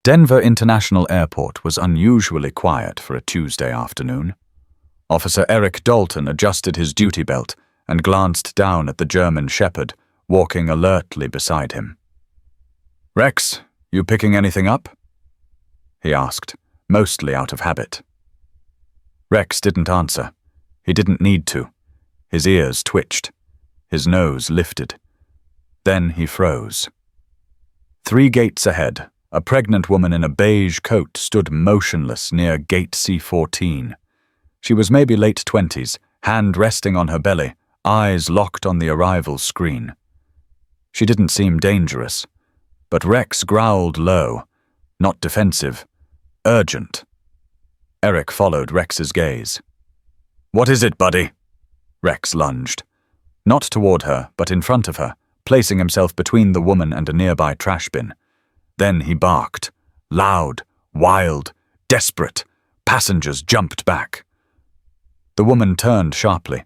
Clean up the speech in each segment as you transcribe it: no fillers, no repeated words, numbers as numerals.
Denver International Airport was unusually quiet for a Tuesday afternoon. Officer Eric Dalton adjusted his duty belt and glanced down at the German shepherd, walking alertly beside him. "Rex, you picking anything up?" he asked, mostly out of habit. Rex didn't answer. He didn't need to. His ears twitched. His nose lifted. Then he froze. 3 gates ahead, a pregnant woman in a beige coat stood motionless near gate C14. She was maybe late 20s, hand resting on her belly, eyes locked on the arrival screen. She didn't seem dangerous, but Rex growled low, not defensive, urgent. Eric followed Rex's gaze. "What is it, buddy?" Rex lunged. Not toward her, but in front of her, placing himself between the woman and a nearby trash bin. Then he barked. Loud, wild, desperate. Passengers jumped back. The woman turned sharply.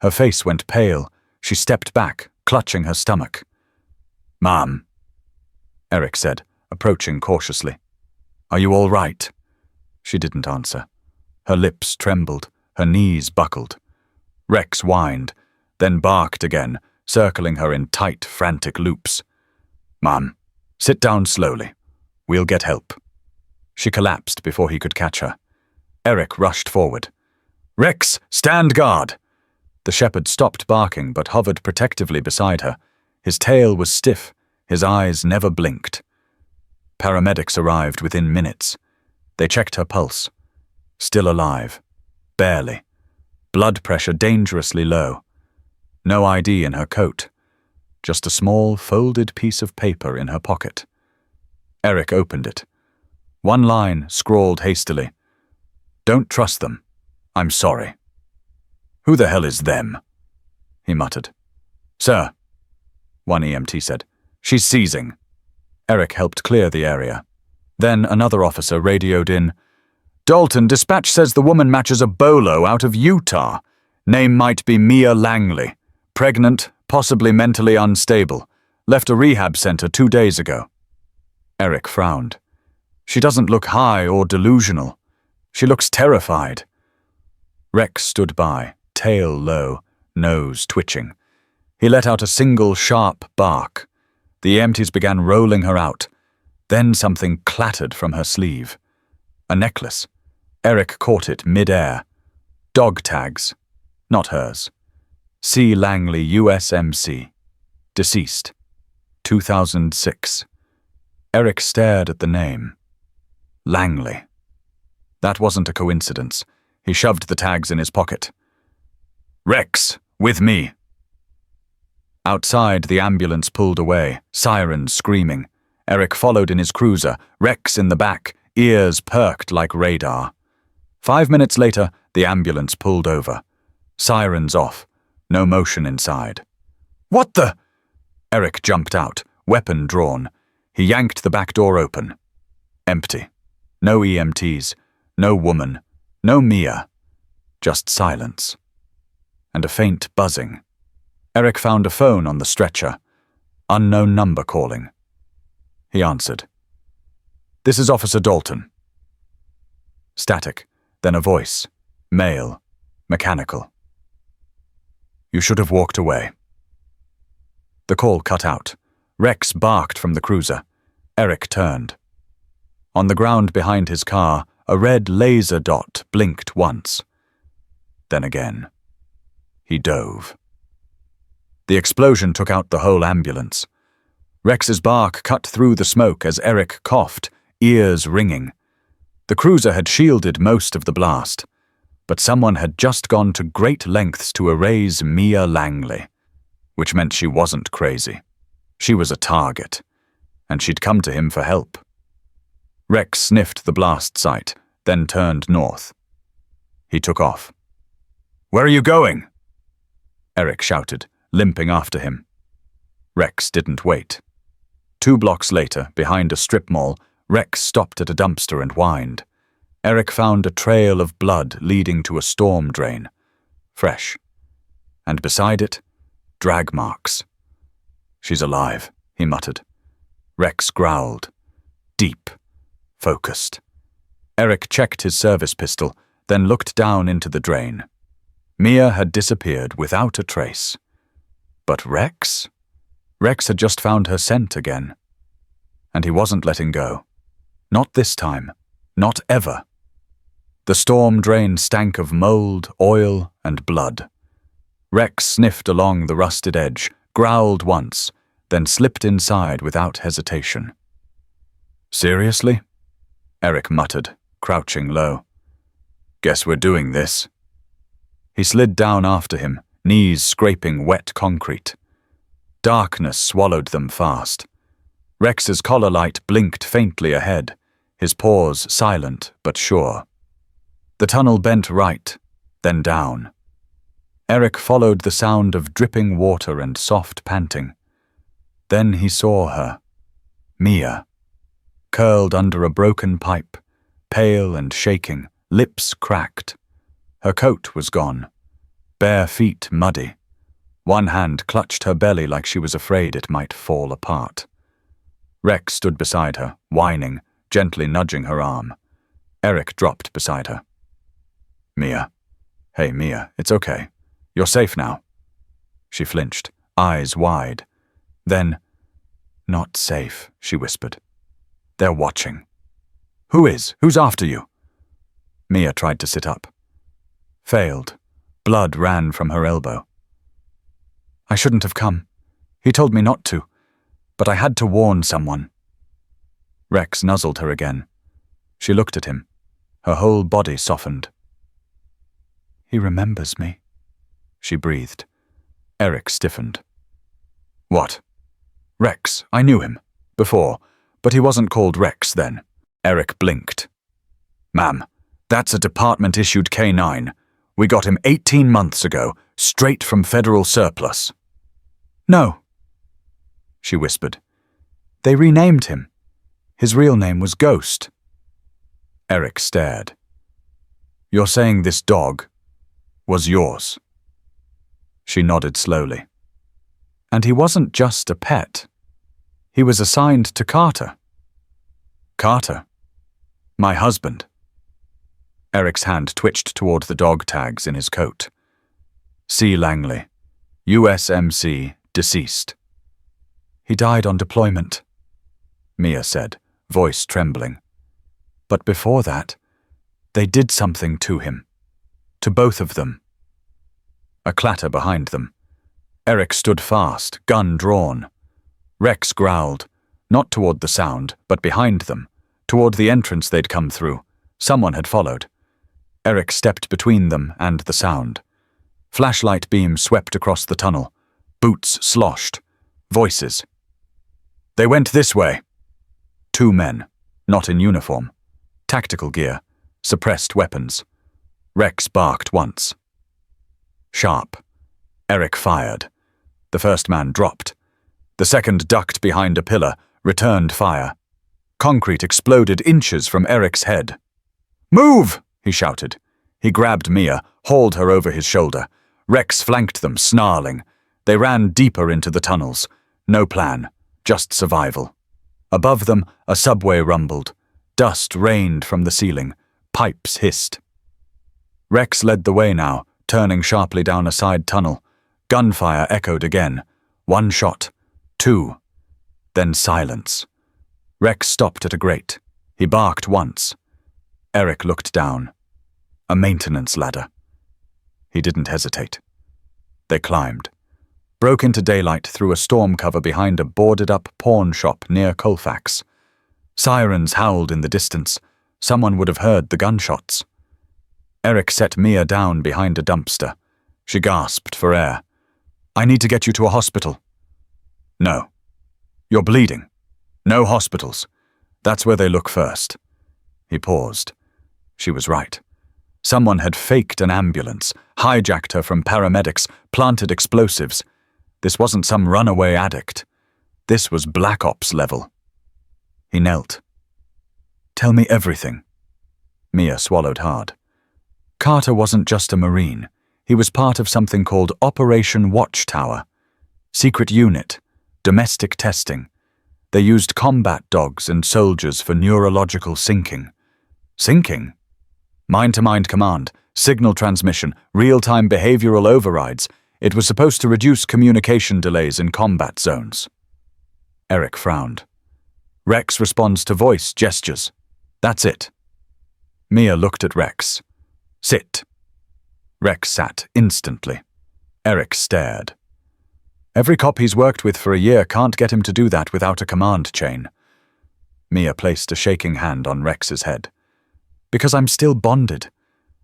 Her face went pale. She stepped back, clutching her stomach. "Ma'am," Eric said, approaching cautiously. "Are you all right?" She didn't answer. Her lips trembled, her knees buckled. Rex whined, then barked again, circling her in tight, frantic loops. "Ma'am, sit down slowly. We'll get help." She collapsed before he could catch her. Eric rushed forward. "Rex, stand guard!" The shepherd stopped barking but hovered protectively beside her. His tail was stiff, his eyes never blinked. Paramedics arrived within minutes. They checked her pulse. Still alive. Barely. Blood pressure dangerously low. No ID in her coat. Just a small, folded piece of paper in her pocket. Eric opened it. One line scrawled hastily. "Don't trust them. I'm sorry." "Who the hell is them?" he muttered. "Sir," one EMT said. "She's seizing." Eric helped clear the area. Then another officer radioed in. "Dalton, dispatch says the woman matches a bolo out of Utah. Name might be Mia Langley. Pregnant, possibly mentally unstable. Left a rehab center 2 days ago." Eric frowned. "She doesn't look high or delusional. She looks terrified." Rex stood by, tail low, nose twitching. He let out a single sharp bark. The EMTs began rolling her out. Then something clattered from her sleeve. A necklace. Eric caught it mid-air. Dog tags. Not hers. C. Langley, USMC. Deceased. 2006. Eric stared at the name. Langley. That wasn't a coincidence. He shoved the tags in his pocket. "Rex, with me." Outside, the ambulance pulled away, sirens screaming. Eric followed in his cruiser, Rex in the back, ears perked like radar. 5 minutes later, the ambulance pulled over. Sirens off. No motion inside. "What the?" Eric jumped out, weapon drawn. He yanked the back door open. Empty. No EMTs. No woman. No Mia. Just silence. And a faint buzzing. Eric found a phone on the stretcher. Unknown number calling. He answered. "This is Officer Dalton." Static, then a voice. Male. Mechanical. "You should have walked away." The call cut out. Rex barked from the cruiser. Eric turned. On the ground behind his car, a red laser dot blinked once. Then again. He dove. The explosion took out the whole ambulance. Rex's bark cut through the smoke as Eric coughed, ears ringing. The cruiser had shielded most of the blast, but someone had just gone to great lengths to erase Mia Langley, which meant she wasn't crazy. She was a target, and she'd come to him for help. Rex sniffed the blast site, then turned north. He took off. "Where are you going?" Eric shouted, limping after him. Rex didn't wait. 2 blocks later, behind a strip mall, Rex stopped at a dumpster and whined. Eric found a trail of blood leading to a storm drain. Fresh. And beside it, drag marks. "She's alive," he muttered. Rex growled. Deep. Focused. Eric checked his service pistol, then looked down into the drain. Mia had disappeared without a trace. But Rex? Rex had just found her scent again. And he wasn't letting go. Not this time. Not ever. The storm drain stank of mold, oil, and blood. Rex sniffed along the rusted edge, growled once, then slipped inside without hesitation. Seriously? Eric muttered, crouching low. Guess we're doing this. He slid down after him, knees scraping wet concrete. Darkness swallowed them fast. Rex's collar light blinked faintly ahead, his paws silent but sure. The tunnel bent right, then down. Eric followed the sound of dripping water and soft panting. Then he saw her, Mia, curled under a broken pipe, pale and shaking, lips cracked. Her coat was gone, bare feet muddy. One hand clutched her belly like she was afraid it might fall apart. Rex stood beside her, whining, gently nudging her arm. Eric dropped beside her. Mia. Hey, Mia, it's okay. You're safe now. She flinched, eyes wide. Then, not safe, she whispered. They're watching. Who is? Who's after you? Mia tried to sit up. Failed. Blood ran from her elbow. I shouldn't have come. He told me not to, but I had to warn someone. Rex nuzzled her again. She looked at him. Her whole body softened. He remembers me, she breathed. Eric stiffened. What? Rex, I knew him. Before, but he wasn't called Rex then. Eric blinked. Ma'am, that's a department-issued K9. We got him 18 months ago, straight from federal surplus. No, she whispered. They renamed him. His real name was Ghost. Eric stared. You're saying this dog was yours? She nodded slowly. And he wasn't just a pet. He was assigned to Carter. Carter? My husband. Eric's hand twitched toward the dog tags in his coat. C. Langley, USMC, deceased. He died on deployment, Mia said, voice trembling. But before that, they did something to him. To both of them. A clatter behind them. Eric stood fast, gun drawn. Rex growled, not toward the sound, but behind them, toward the entrance they'd come through. Someone had followed. Eric stepped between them and the sound. Flashlight beams swept across the tunnel. Boots sloshed. Voices. They went this way. 2 men, not in uniform. Tactical gear. Suppressed weapons. Rex barked once. Sharp. Eric fired. The first man dropped. The second ducked behind a pillar, returned fire. Concrete exploded inches from Eric's head. Move! He shouted. He grabbed Mia, hauled her over his shoulder. Rex flanked them, snarling. They ran deeper into the tunnels. No plan, just survival. Above them, a subway rumbled. Dust rained from the ceiling. Pipes hissed. Rex led the way now, turning sharply down a side tunnel. Gunfire echoed again. 1 shot. 2. Then silence. Rex stopped at a grate. He barked once. Eric looked down. A maintenance ladder. He didn't hesitate. They climbed. Broke into daylight through a storm cover behind a boarded-up pawn shop near Colfax. Sirens howled in the distance. Someone would have heard the gunshots. Eric set Mia down behind a dumpster. She gasped for air. I need to get you to a hospital. No. You're bleeding. No hospitals. That's where they look first. He paused. She was right. Someone had faked an ambulance, hijacked her from paramedics, planted explosives. This wasn't some runaway addict. This was Black Ops level. He knelt. Tell me everything. Mia swallowed hard. Carter wasn't just a Marine. He was part of something called Operation Watchtower. Secret unit. Domestic testing. They used combat dogs and soldiers for neurological syncing. Syncing? Mind-to-mind command, signal transmission, real-time behavioral overrides. It was supposed to reduce communication delays in combat zones. Eric frowned. Rex responds to voice gestures. That's it. Mia looked at Rex. Sit. Rex sat instantly. Eric stared. Every cop he's worked with for a year can't get him to do that without a command chain. Mia placed a shaking hand on Rex's head. Because I'm still bonded.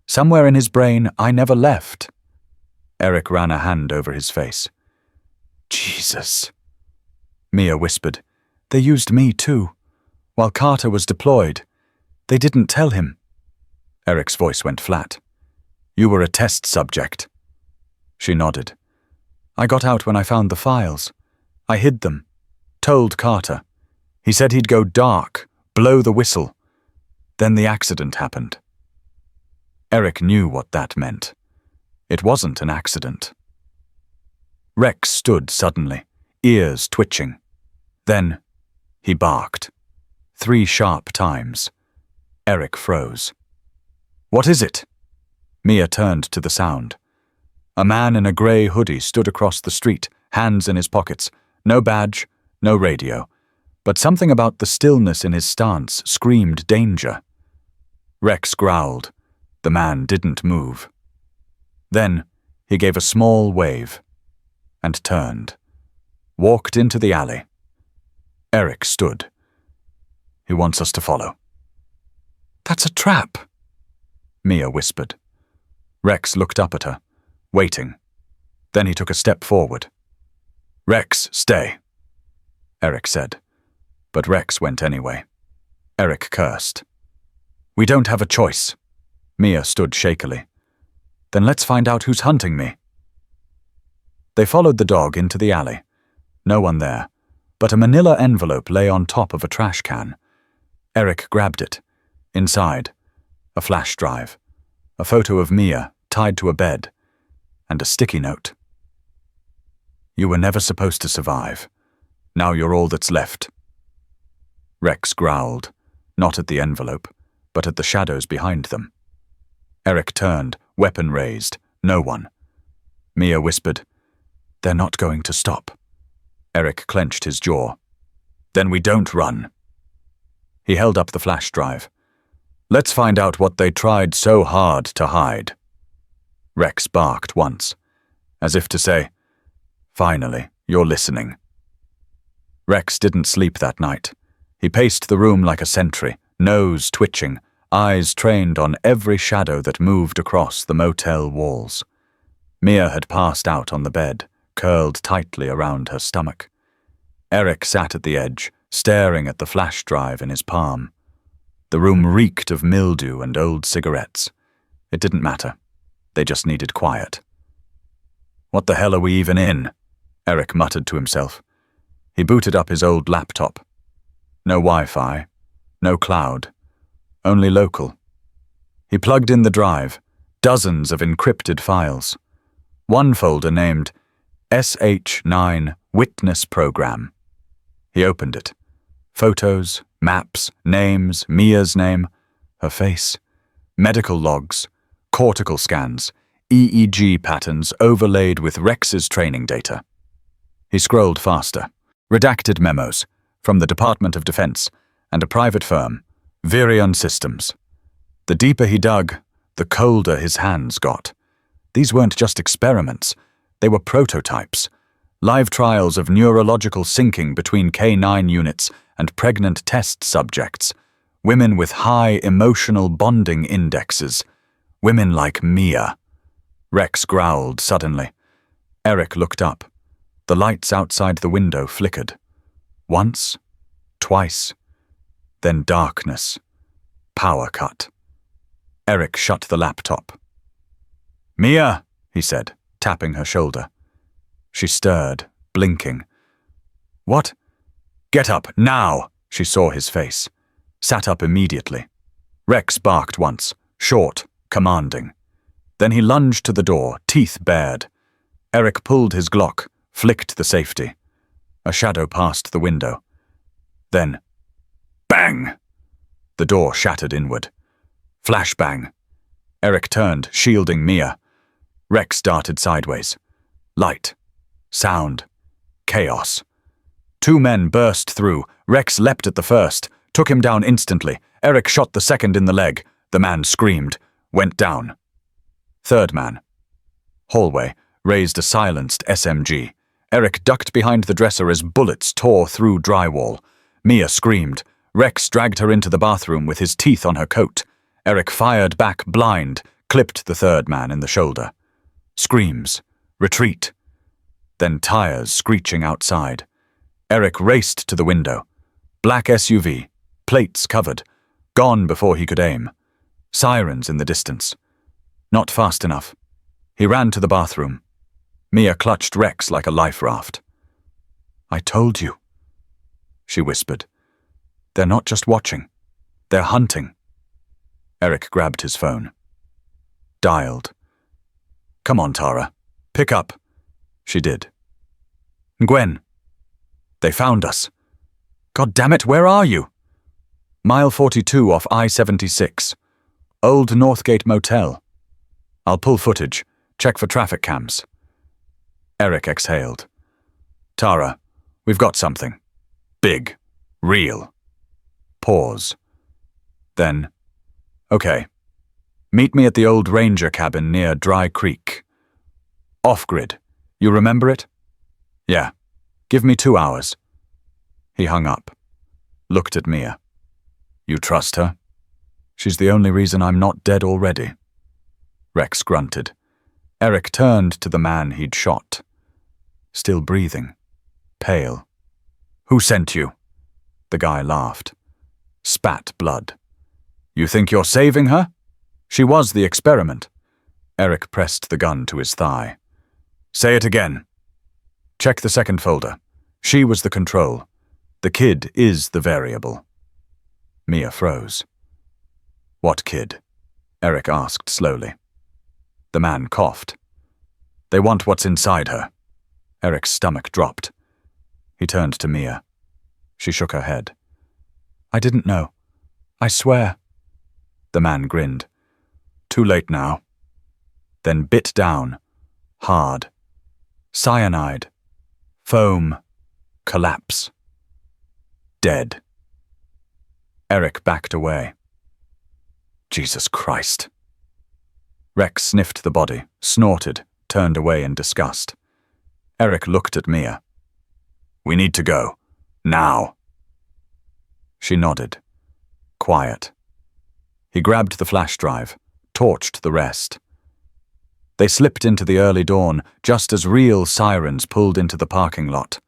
Somewhere in his brain, I never left. Eric ran a hand over his face. Jesus. Mia whispered. They used me too. While Carter was deployed. They didn't tell him. Eric's voice went flat. You were a test subject. She nodded. I got out when I found the files. I hid them. Told Carter. He said he'd go dark, blow the whistle. Then the accident happened. Eric knew what that meant. It wasn't an accident. Rex stood suddenly, ears twitching. Then, he barked. 3 sharp times. Eric froze. What is it? Mia turned to the sound. A man in a grey hoodie stood across the street, hands in his pockets. No badge, no radio. But something about the stillness in his stance screamed danger. Rex growled. The man didn't move. Then, he gave a small wave and turned. Walked into the alley. Eric stood. He wants us to follow. That's a trap, Mia whispered. Rex looked up at her, waiting. Then he took a step forward. Rex, stay, Eric said. But Rex went anyway. Eric cursed. We don't have a choice. Mia stood shakily. Then let's find out who's hunting me. They followed the dog into the alley. No one there, but a manila envelope lay on top of a trash can. Eric grabbed it. Inside, a flash drive, a photo of Mia tied to a bed, and a sticky note. You were never supposed to survive. Now you're all that's left. Rex growled, not at the envelope, but at the shadows behind them. Eric turned, weapon raised. No one. Mia whispered, They're not going to stop. Eric clenched his jaw. Then we don't run. He held up the flash drive. Let's find out what they tried so hard to hide. Rex barked once, as if to say, Finally, you're listening. Rex didn't sleep that night. He paced the room like a sentry, nose twitching, eyes trained on every shadow that moved across the motel walls. Mia had passed out on the bed, curled tightly around her stomach. Eric sat at the edge, staring at the flash drive in his palm. The room reeked of mildew and old cigarettes. It didn't matter. They just needed quiet. What the hell are we even in? Eric muttered to himself. He booted up his old laptop. No Wi-Fi, no cloud, only local. He plugged in the drive, dozens of encrypted files. One folder named SH9 Witness Program. He opened it. Photos, maps, names, Mia's name, her face, medical logs, cortical scans, EEG patterns overlaid with Rex's training data. He scrolled faster. Redacted memos from the Department of Defense and a private firm, Virion Systems. The deeper he dug, the colder his hands got. These weren't just experiments. They were prototypes. Live trials of neurological syncing between K9 units and pregnant test subjects. Women with high emotional bonding indexes. Women like Mia. Rex growled suddenly. Eric looked up. The lights outside the window flickered. Once, twice, then darkness. Power cut. Eric shut the laptop. Mia, he said, tapping her shoulder. She stirred, blinking. What? Get up, now! She saw his face. Sat up immediately. Rex barked once, short, commanding. Then he lunged to the door, teeth bared. Eric pulled his Glock, flicked the safety. A shadow passed the window. Then, bang! The door shattered inward. Flashbang. Eric turned, shielding Mia. Rex darted sideways. Light. Sound. Chaos. Two men burst through. Rex leapt at the first, took him down instantly. Eric shot the second in the leg. The man screamed, went down. Third man. Hallway, raised a silenced SMG. Eric ducked behind the dresser as bullets tore through drywall. Mia screamed. Rex dragged her into the bathroom with his teeth on her coat. Eric fired back blind, clipped the third man in the shoulder. Screams. Retreat. Then tires screeching outside. Eric raced to the window. Black SUV. Plates covered. Gone before he could aim. Sirens in the distance. Not fast enough. He ran to the bathroom. Mia clutched Rex like a life raft. "I told you," she whispered. "They're not just watching. They're hunting." Eric grabbed his phone. Dialed. "Come on, Tara. Pick up." She did. "Gwen." "They found us." "God damn it, where are you?" "Mile 42 off I-76. Old Northgate Motel. I'll pull footage. Check for traffic cams." Eric exhaled. "Tara, we've got something. Big. Real." Pause. Then, "Okay. Meet me at the old ranger cabin near Dry Creek. Off-grid. You remember it?" "Yeah. Give me 2 hours." He hung up. Looked at Mia. "You trust her? She's the only reason I'm not dead already." Rex grunted. Eric turned to the man he'd shot. Still breathing. Pale. "Who sent you?" The guy laughed. Spat blood. "You think you're saving her? She was the experiment." Eric pressed the gun to his thigh. "Say it again." "Check the second folder. She was the control. The kid is the variable." Mia froze. "What kid?" Eric asked slowly. The man coughed. "They want what's inside her." Eric's stomach dropped. He turned to Mia. She shook her head. "I didn't know. I swear." The man grinned. "Too late now." Then bit down. Hard. Cyanide. Foam. Collapse. Dead. Eric backed away. Jesus Christ. Rex sniffed the body, snorted, turned away in disgust. Eric looked at Mia. "We need to go. Now." She nodded. Quiet. He grabbed the flash drive, torched the rest. They slipped into the early dawn just as real sirens pulled into the parking lot.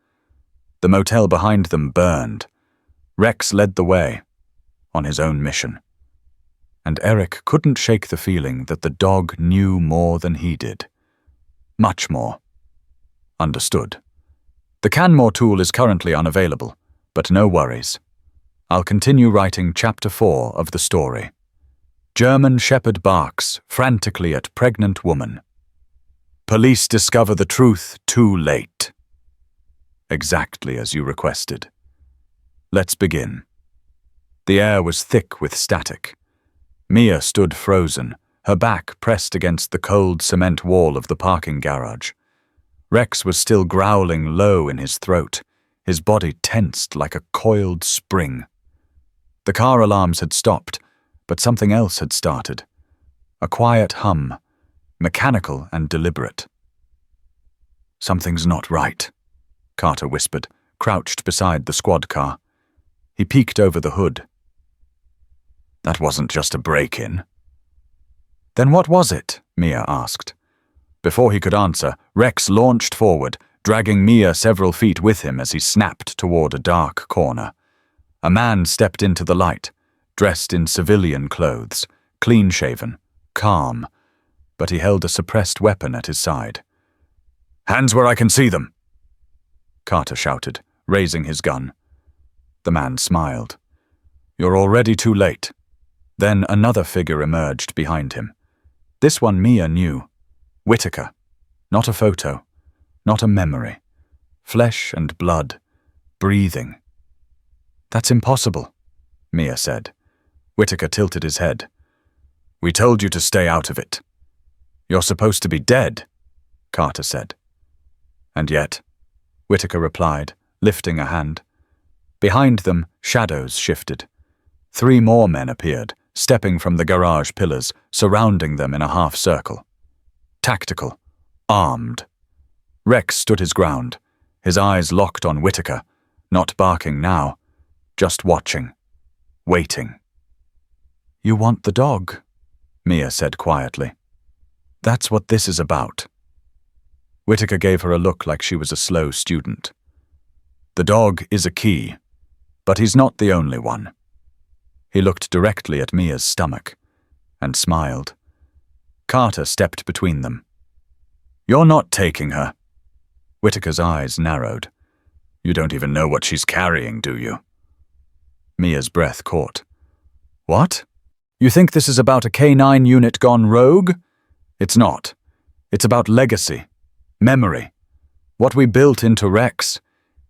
The motel behind them burned. Rex led the way, on his own mission. And Eric couldn't shake the feeling that the dog knew more than he did. Much more. Understood. The Canmore tool is currently unavailable, but no worries. I'll continue writing Chapter 4 of the story. German Shepherd barks frantically at pregnant woman. Police discover the truth too late. Exactly as you requested. Let's begin. The air was thick with static. Mia stood frozen, her back pressed against the cold cement wall of the parking garage. Rex was still growling low in his throat, his body tensed like a coiled spring. The car alarms had stopped, but something else had started. A quiet hum, mechanical and deliberate. "Something's not right," Carter whispered, crouched beside the squad car. He peeked over the hood. "That wasn't just a break-in." "Then what was it?" Mia asked. Before he could answer, Rex launched forward, dragging Mia several feet with him as he snapped toward a dark corner. A man stepped into the light, dressed in civilian clothes, clean-shaven, calm, but he held a suppressed weapon at his side. "Hands where I can see them!" Carter shouted, raising his gun. The man smiled. "You're already too late." Then another figure emerged behind him. This one Mia knew. Whitaker. Not a photo. Not a memory. Flesh and blood. Breathing. That's impossible, Mia said. Whitaker tilted his head. We told you to stay out of it. You're supposed to be dead, Carter said. And yet, Whitaker replied, lifting a hand. Behind them, shadows shifted. 3 more men appeared, stepping from the garage pillars, surrounding them in a half-circle. Tactical, armed. Rex stood his ground, his eyes locked on Whitaker, not barking now, just watching, waiting. You want the dog, Mia said quietly. That's what this is about. Whitaker gave her a look like she was a slow student. The dog is a key, but he's not the only one. He looked directly at Mia's stomach and smiled. Carter stepped between them. You're not taking her. Whitaker's eyes narrowed. You don't even know what she's carrying, do you? Mia's breath caught. What? You think this is about a K9 unit gone rogue? It's not. It's about legacy, memory. What we built into Rex.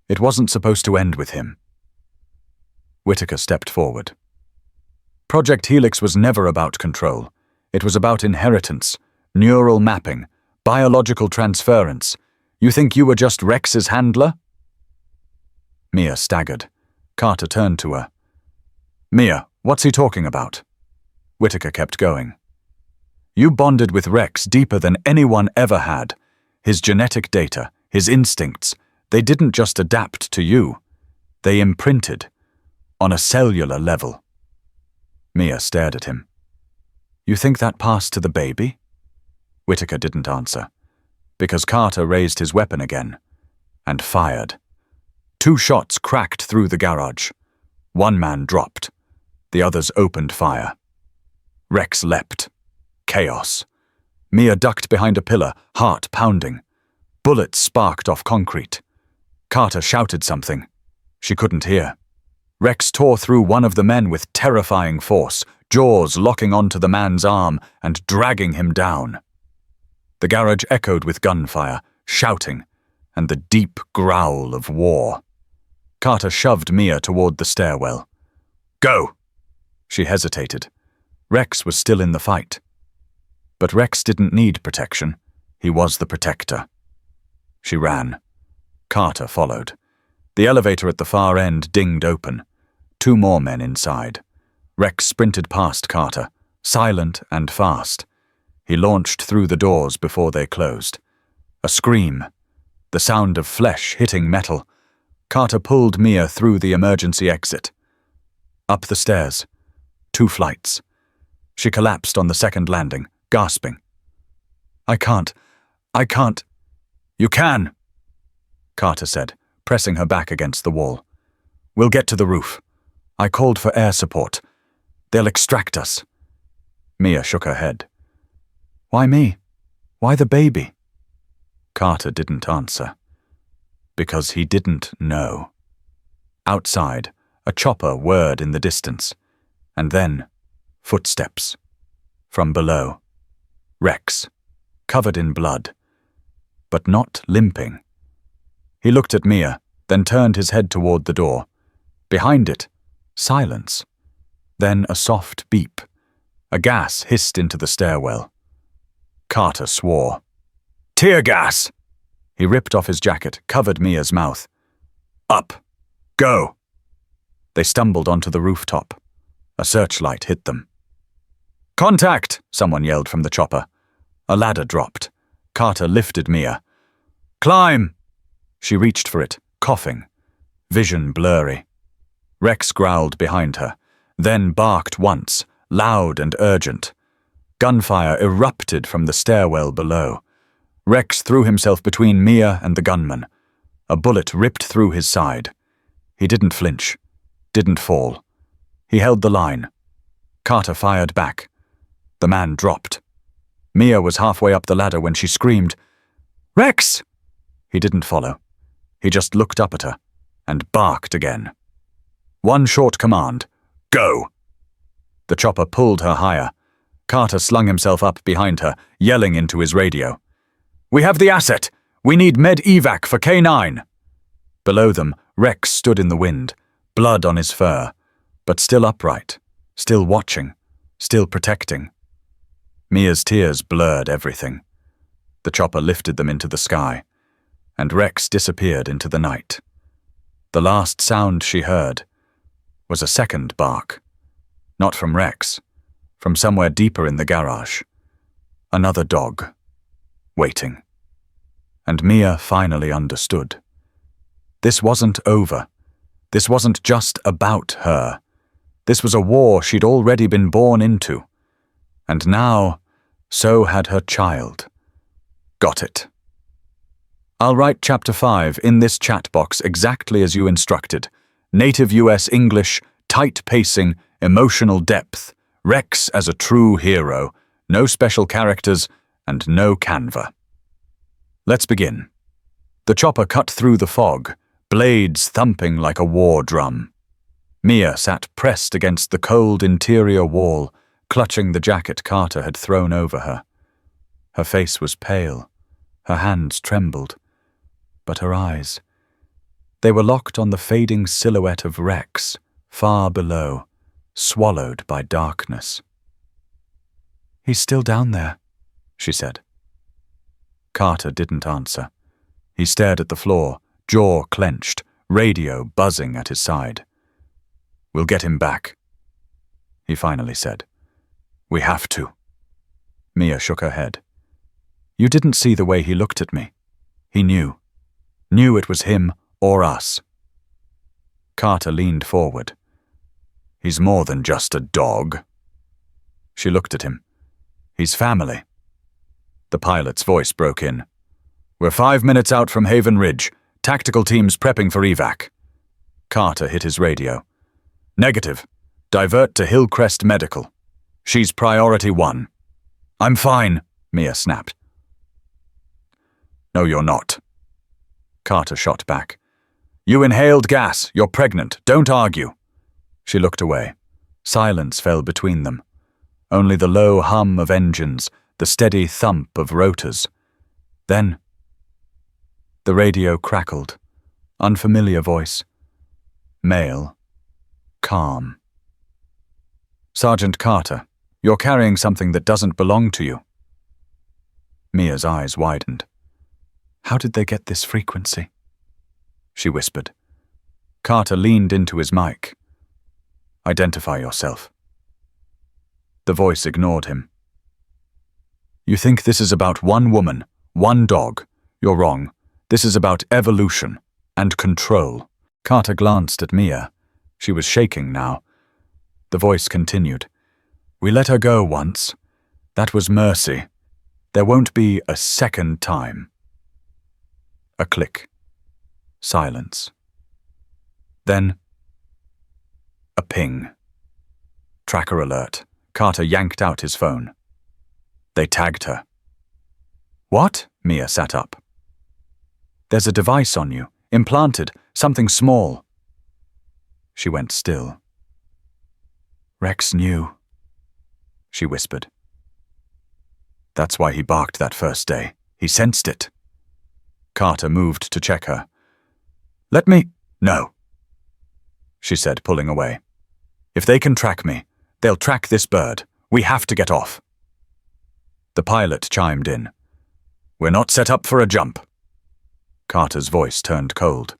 It wasn't supposed to end with him. Whitaker stepped forward. Project Helix was never about control. It was about inheritance, neural mapping, biological transference. You think you were just Rex's handler? Mia staggered. Carter turned to her. Mia, what's he talking about? Whitaker kept going. You bonded with Rex deeper than anyone ever had. His genetic data, his instincts, they didn't just adapt to you. They imprinted, on a cellular level. Mia stared at him. You think that passed to the baby? Whitaker didn't answer, because Carter raised his weapon again, and fired. 2 shots cracked through the garage. 1 man dropped. The others opened fire. Rex leapt. Chaos. Mia ducked behind a pillar, heart pounding. Bullets sparked off concrete. Carter shouted something. She couldn't hear. Rex tore through one of the men with terrifying force, jaws locking onto the man's arm and dragging him down. The garage echoed with gunfire, shouting, and the deep growl of war. Carter shoved Mia toward the stairwell. Go! She hesitated. Rex was still in the fight. But Rex didn't need protection. He was the protector. She ran. Carter followed. The elevator at the far end dinged open. 2 more men inside. Rex sprinted past Carter, silent and fast. He launched through the doors before they closed. A scream. The sound of flesh hitting metal. Carter pulled Mia through the emergency exit. Up the stairs. 2 flights. She collapsed on the second landing, gasping. I can't. You can, Carter said, pressing her back against the wall. We'll get to the roof. I called for air support. They'll extract us. Mia shook her head. Why me? Why the baby? Carter didn't answer. Because he didn't know. Outside, a chopper whirred in the distance. And then, footsteps. From below. Rex, covered in blood, but not limping. He looked at Mia, then turned his head toward the door. Behind it, silence. Then a soft beep. A gas hissed into the stairwell. Carter swore. Tear gas! He ripped off his jacket, covered Mia's mouth. Up! Go! They stumbled onto the rooftop. A searchlight hit them. Contact! Someone yelled from the chopper. A ladder dropped. Carter lifted Mia. Climb! She reached for it, coughing. Vision blurry. Rex growled behind her, then barked once, loud and urgent. Gunfire erupted from the stairwell below. Rex threw himself between Mia and the gunman. A bullet ripped through his side. He didn't flinch, didn't fall. He held the line. Carter fired back. The man dropped. Mia was halfway up the ladder when she screamed, Rex! He didn't follow. He just looked up at her and barked again. One short command, go! The chopper pulled her higher. Carter slung himself up behind her, yelling into his radio. We have the asset! We need med evac for K9! Below them, Rex stood in the wind, blood on his fur, but still upright, still watching, still protecting. Mia's tears blurred everything. The chopper lifted them into the sky, and Rex disappeared into the night. The last sound she heard was a second bark. Not from Rex, from somewhere deeper in the garage. Another dog, waiting. And Mia finally understood. This wasn't over. This wasn't just about her. This was a war she'd already been born into. And now, so had her child. Got it. I'll write Chapter 5 in this chat box exactly as you instructed. Native US English, tight pacing, emotional depth, Rex as a true hero, no special characters, and no Canva. Let's begin. The chopper cut through the fog, blades thumping like a war drum. Mia sat pressed against the cold interior wall, clutching the jacket Carter had thrown over her. Her face was pale, her hands trembled, but her eyes, they were locked on the fading silhouette of Rex, far below, swallowed by darkness. "He's still down there," she said. Carter didn't answer. He stared at the floor, jaw clenched, radio buzzing at his side. "We'll get him back," he finally said. "We have to." Mia shook her head. "You didn't see the way he looked at me. He knew it was him or us." Carter leaned forward. "He's more than just a dog." She looked at him. "He's family." The pilot's voice broke in. "We're 5 minutes out from Haven Ridge. Tactical teams prepping for evac." Carter hit his radio. "Negative. Divert to Hillcrest Medical. She's priority 1. "I'm fine," Mia snapped. "No, you're not." Carter shot back. "You inhaled gas. You're pregnant. Don't argue." She looked away. Silence fell between them. Only the low hum of engines, the steady thump of rotors. Then the radio crackled. Unfamiliar voice. Male. Calm. "Sergeant Carter, you're carrying something that doesn't belong to you." Mia's eyes widened. "How did they get this frequency?" she whispered. Carter leaned into his mic. "Identify yourself." The voice ignored him. "You think this is about one woman, one dog. You're wrong. This is about evolution and control." Carter glanced at Mia. She was shaking now. The voice continued. "We let her go once. That was mercy. There won't be a second time." A click. Silence. Then a ping. Tracker alert. Carter yanked out his phone. They tagged her. "What?" Mia sat up. "There's a device on you, implanted, something small." She went still. "Rex knew," she whispered. "That's why he barked that first day. He sensed it." Carter moved to check her. "Let me—" "No," she said, pulling away. "If they can track me, they'll track this bird. We have to get off." The pilot chimed in. "We're not set up for a jump." Carter's voice turned cold.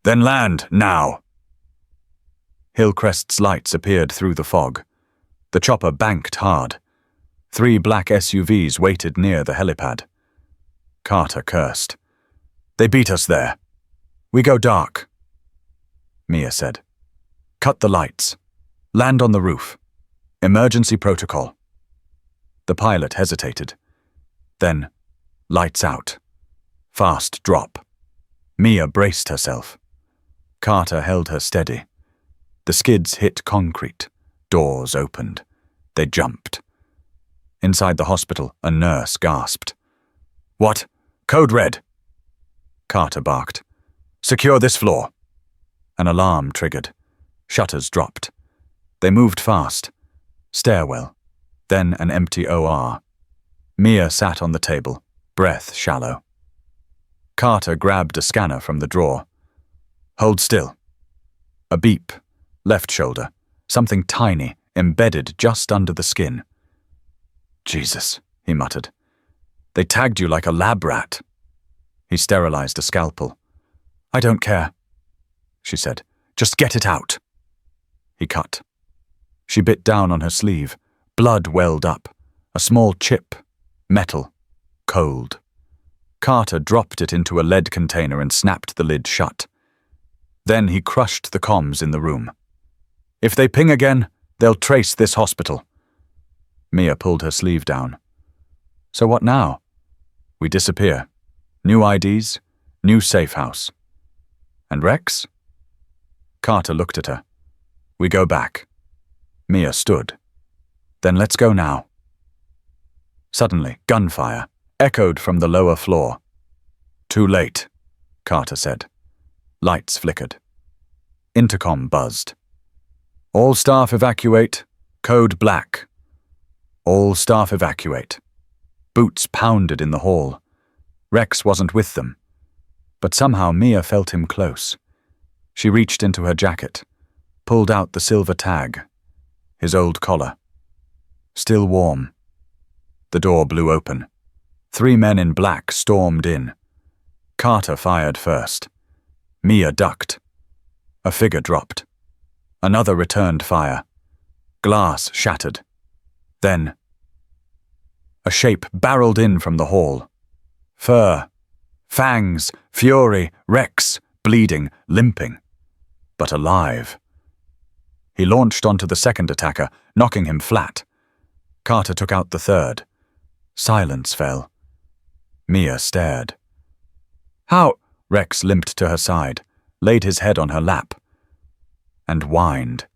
"Then land, now." Hillcrest's lights appeared through the fog. The chopper banked hard. 3 black SUVs waited near the helipad. Carter cursed. "They beat us there. We go dark," Mia said. "Cut the lights. Land on the roof. Emergency protocol." The pilot hesitated. Then, lights out. Fast drop. Mia braced herself. Carter held her steady. The skids hit concrete. Doors opened. They jumped. Inside the hospital, a nurse gasped. "What? Code red!" Carter barked. "Secure this floor." An alarm triggered. Shutters dropped. They moved fast. Stairwell. Then an empty OR. Mia sat on the table, breath shallow. Carter grabbed a scanner from the drawer. "Hold still." A beep, left shoulder, something tiny, embedded just under the skin. Jesus, he muttered. They tagged you like a lab rat. He sterilized a scalpel. I don't care, she said. Just get it out. He cut. She bit down on her sleeve. Blood welled up. A small chip. Metal. Cold. Carter dropped it into a lead container and snapped the lid shut. Then he crushed the comms in the room. If they ping again, they'll trace this hospital. Mia pulled her sleeve down. So what now? We disappear. New IDs, new safe house. And Rex? Carter looked at her. We go back. Mia stood. Then let's go now. Suddenly, gunfire echoed from the lower floor. Too late, Carter said. Lights flickered. Intercom buzzed. All staff evacuate. Code black. All staff evacuate. Boots pounded in the hall. Rex wasn't with them. But somehow Mia felt him close. She reached into her jacket, pulled out the silver tag, his old collar. Still warm. The door blew open. 3 men in black stormed in. Carter fired first. Mia ducked. A figure dropped. Another returned fire. Glass shattered. Then, a shape barreled in from the hall. Fur, fangs, fury, Rex, bleeding, limping, but alive. He launched onto the second attacker, knocking him flat. Carter took out the third. Silence fell. Mia stared. How? Rex limped to her side, laid his head on her lap, and whined.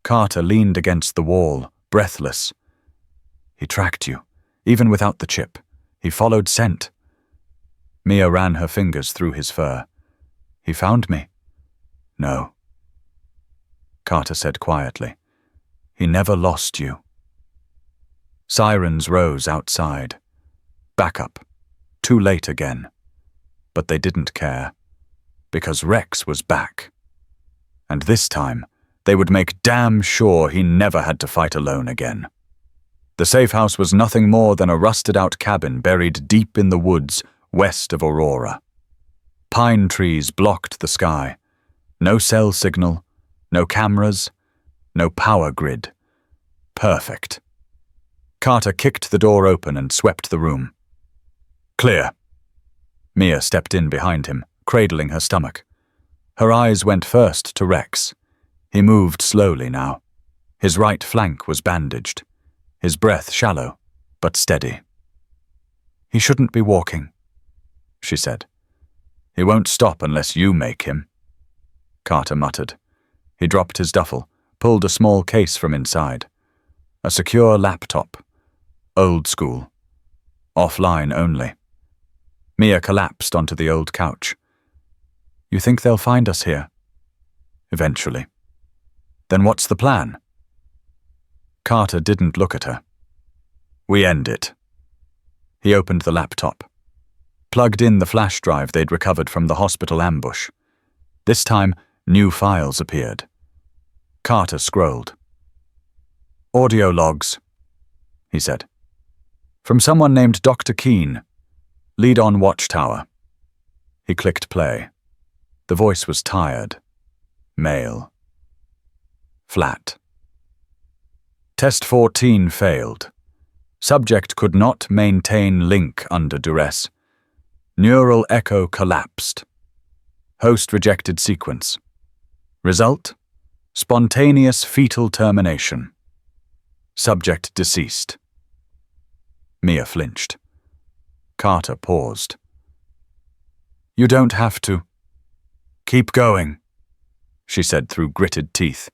Carter leaned against the wall, breathless. He tracked you, even without the chip. He followed scent. Mia ran her fingers through his fur. He found me. No. Carter said quietly. He never lost you. Sirens rose outside. Backup. Too late again. But they didn't care. Because Rex was back. And this time, they would make damn sure he never had to fight alone again. The safe house was nothing more than a rusted-out cabin buried deep in the woods west of Aurora. Pine trees blocked the sky. No cell signal, no cameras, no power grid. Perfect. Carter kicked the door open and swept the room. Clear. Mia stepped in behind him, cradling her stomach. Her eyes went first to Rex. He moved slowly now. His right flank was bandaged. His breath shallow, but steady. He shouldn't be walking, she said. He won't stop unless you make him. Carter muttered. He dropped his duffel, pulled a small case from inside. A secure laptop. Old school. Offline only. Mia collapsed onto the old couch. You think they'll find us here? Eventually. Then what's the plan? Carter didn't look at her. We end it. He opened the laptop. Plugged in the flash drive they'd recovered from the hospital ambush. This time, new files appeared. Carter scrolled. Audio logs, he said. From someone named Dr. Keene. Lead on Watchtower. He clicked play. The voice was tired. Male. Flat. Test 14 failed. Subject could not maintain link under duress. Neural echo collapsed. Host rejected sequence. Result? Spontaneous fetal termination. Subject deceased. Mia flinched. Carter paused. You don't have to. Keep going, she said through gritted teeth.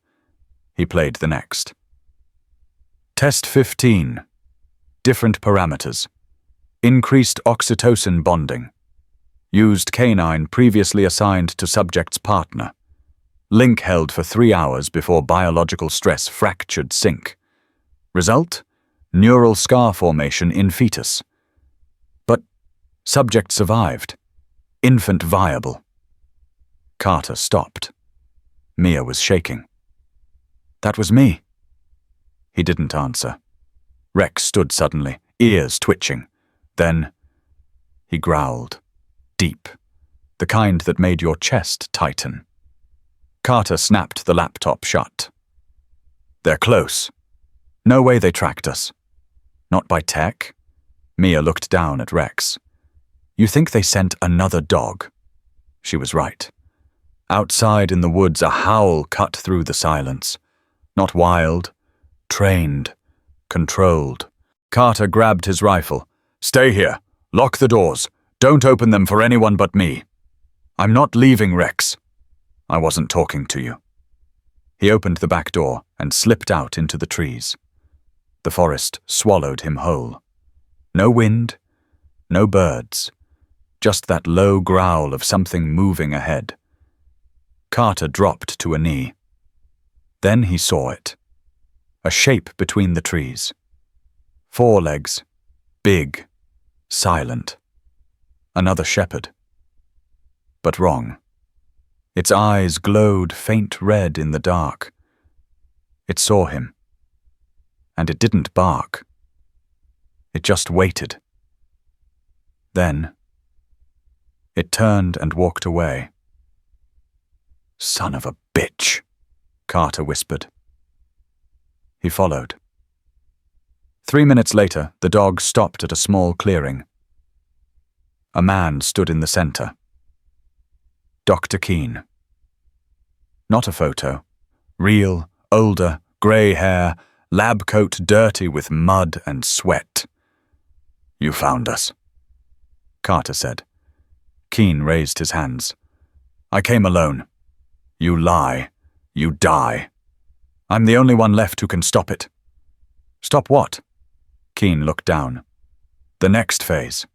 He played the next. Test 15. Different parameters. Increased oxytocin bonding. Used canine previously assigned to subject's partner. Link held for 3 hours before biological stress fractured sync. Result? Neural scar formation in fetus. But subject survived. Infant viable. Carter stopped. Mia was shaking. "That was me." He didn't answer. Rex stood suddenly, ears twitching. Then he growled. Deep. The kind that made your chest tighten. Carter snapped the laptop shut. "They're close. No way they tracked us." "Not by tech?" Mia looked down at Rex. "You think they sent another dog?" She was right. Outside in the woods, a howl cut through the silence. Not wild, trained, controlled. Carter grabbed his rifle. "Stay here. Lock the doors. Don't open them for anyone but me." "I'm not leaving, Rex." "I wasn't talking to you." He opened the back door and slipped out into the trees. The forest swallowed him whole. No wind, no birds, just that low growl of something moving ahead. Carter dropped to a knee. Then he saw it. A shape between the trees. 4 legs, big, silent. Another shepherd. But wrong. Its eyes glowed faint red in the dark. It saw him. And it didn't bark. It just waited. Then it turned and walked away. "Son of a bitch," Carter whispered. He followed. 3 minutes later, the dog stopped at a small clearing. A man stood in the center. Dr. Keene. Not a photo. Real, older, grey hair, lab coat dirty with mud and sweat. "You found us," Carter said. Keene raised his hands. "I came alone. You lie. You die. I'm the only one left who can stop it." "Stop what?" Keene looked down. "The next phase."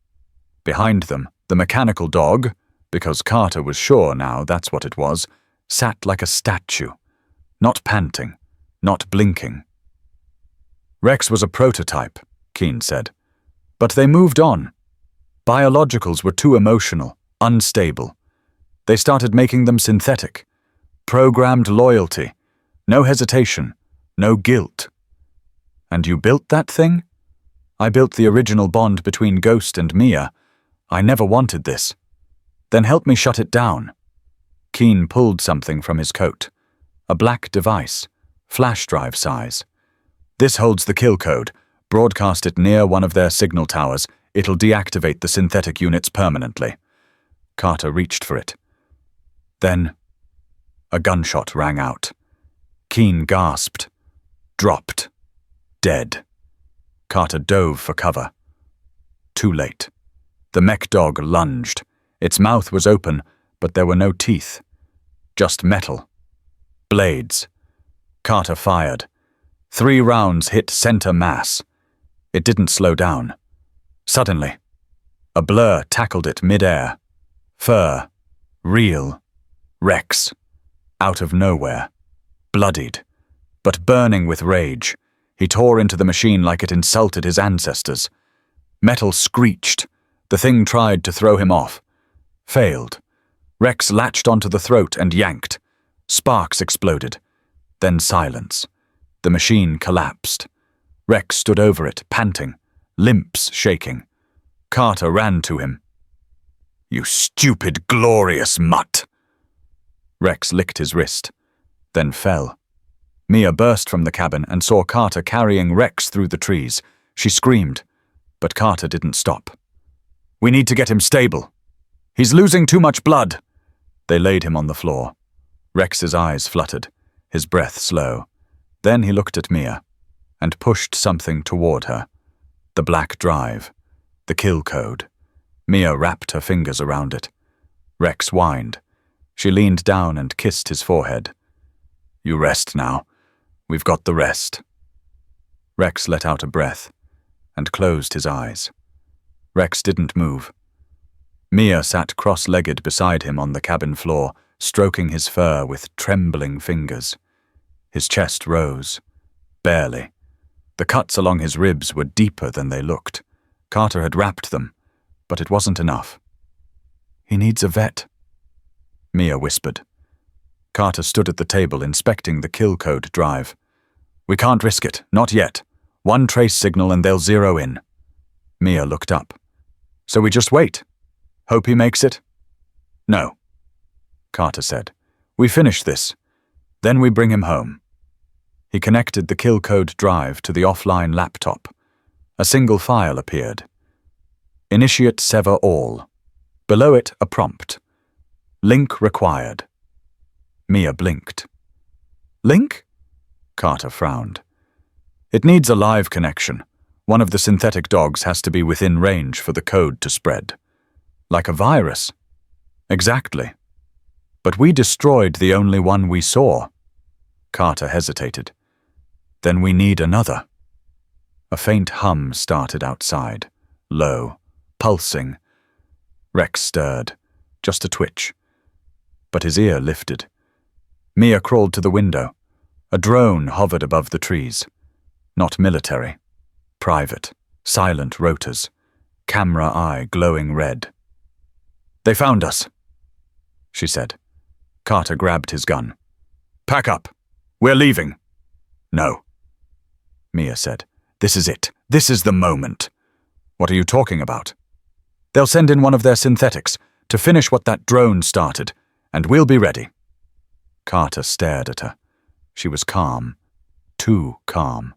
Behind them, the mechanical dog, because Carter was sure now that's what it was, sat like a statue, not panting, not blinking. "Rex was a prototype," Keene said. "But they moved on. Biologicals were too emotional, unstable. They started making them synthetic. Programmed loyalty. No hesitation. No guilt. And you built that thing? I built the original bond between Ghost and Mia. I never wanted this. Then help me shut it down." Keene pulled something from his coat. A black device, flash drive size. "This holds the kill code. Broadcast it near one of their signal towers. It'll deactivate the synthetic units permanently." Carter reached for it. Then a gunshot rang out. Keene gasped. Dropped. Dead. Carter dove for cover. Too late. The mech dog lunged. Its mouth was open, but there were no teeth. Just metal. Blades. Carter fired. 3 rounds hit center mass. It didn't slow down. Suddenly, a blur tackled it mid-air. Fur. Real. Rex. Out of nowhere. Bloodied. But burning with rage. He tore into the machine like it insulted his ancestors. Metal screeched. The thing tried to throw him off. Failed. Rex latched onto the throat and yanked. Sparks exploded. Then silence. The machine collapsed. Rex stood over it, panting, limbs shaking. Carter ran to him. "You stupid, glorious mutt!" Rex licked his wrist, then fell. Mia burst from the cabin and saw Carter carrying Rex through the trees. She screamed, but Carter didn't stop. "We need to get him stable. He's losing too much blood." They laid him on the floor. Rex's eyes fluttered, his breath slow. Then he looked at Mia and pushed something toward her. The black drive. The kill code. Mia wrapped her fingers around it. Rex whined. She leaned down and kissed his forehead. "You rest now. We've got the rest." Rex let out a breath and closed his eyes. Rex didn't move. Mia sat cross-legged beside him on the cabin floor, stroking his fur with trembling fingers. His chest rose. Barely. The cuts along his ribs were deeper than they looked. Carter had wrapped them, but it wasn't enough. "He needs a vet," Mia whispered. Carter stood at the table inspecting the kill code drive. We can't risk it, not yet. One trace signal and they'll zero in. Mia looked up. So we just wait? Hope he makes it? No, Carter said. We finish this. Then we bring him home. He connected the kill code drive to the offline laptop. A single file appeared. Initiate sever all. Below it, a prompt. Link required. Mia blinked. Link? Carter frowned. It needs a live connection. One of the synthetic dogs has to be within range for the code to spread. Like a virus. Exactly. But we destroyed the only one we saw. Carter hesitated. Then we need another. A faint hum started outside, low, pulsing. Rex stirred, just a twitch. But his ear lifted. Mia crawled to the window. A drone hovered above the trees. Not military. Private, silent rotors. Camera eye glowing red. They found us, she said. Carter grabbed his gun. Pack up. We're leaving. No, Mia said. This is it. This is the moment. What are you talking about? They'll send in one of their synthetics to finish what that drone started, and we'll be ready. Carter stared at her. She was calm. Too calm.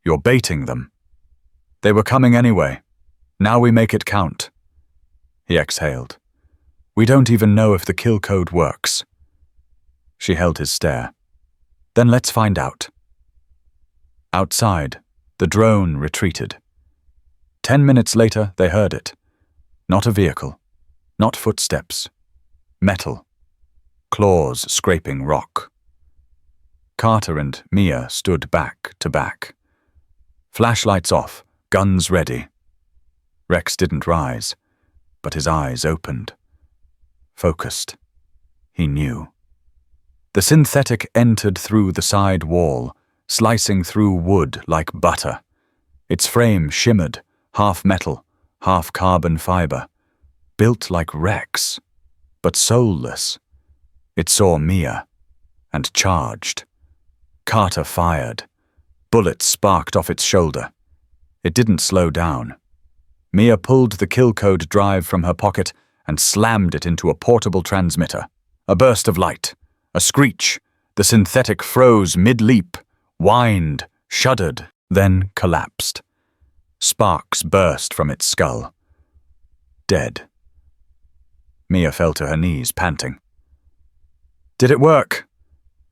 You're baiting them. They were coming anyway. Now we make it count. He exhaled. We don't even know if the kill code works. She held his stare. Then let's find out. Outside, the drone retreated. 10 minutes later, they heard it. Not a vehicle. Not footsteps. Metal. Claws scraping rock. Carter and Mia stood back to back. Flashlights off, guns ready. Rex didn't rise, but his eyes opened. Focused. He knew. The synthetic entered through the side wall, slicing through wood like butter. Its frame shimmered, half metal, half carbon fiber. Built like Rex, but soulless. It saw Mia, and charged. Carter fired. Bullets sparked off its shoulder. It didn't slow down. Mia pulled the kill code drive from her pocket and slammed it into a portable transmitter. A burst of light. A screech. The synthetic froze mid-leap, whined, shuddered, then collapsed. Sparks burst from its skull. Dead. Mia fell to her knees, panting. Did it work?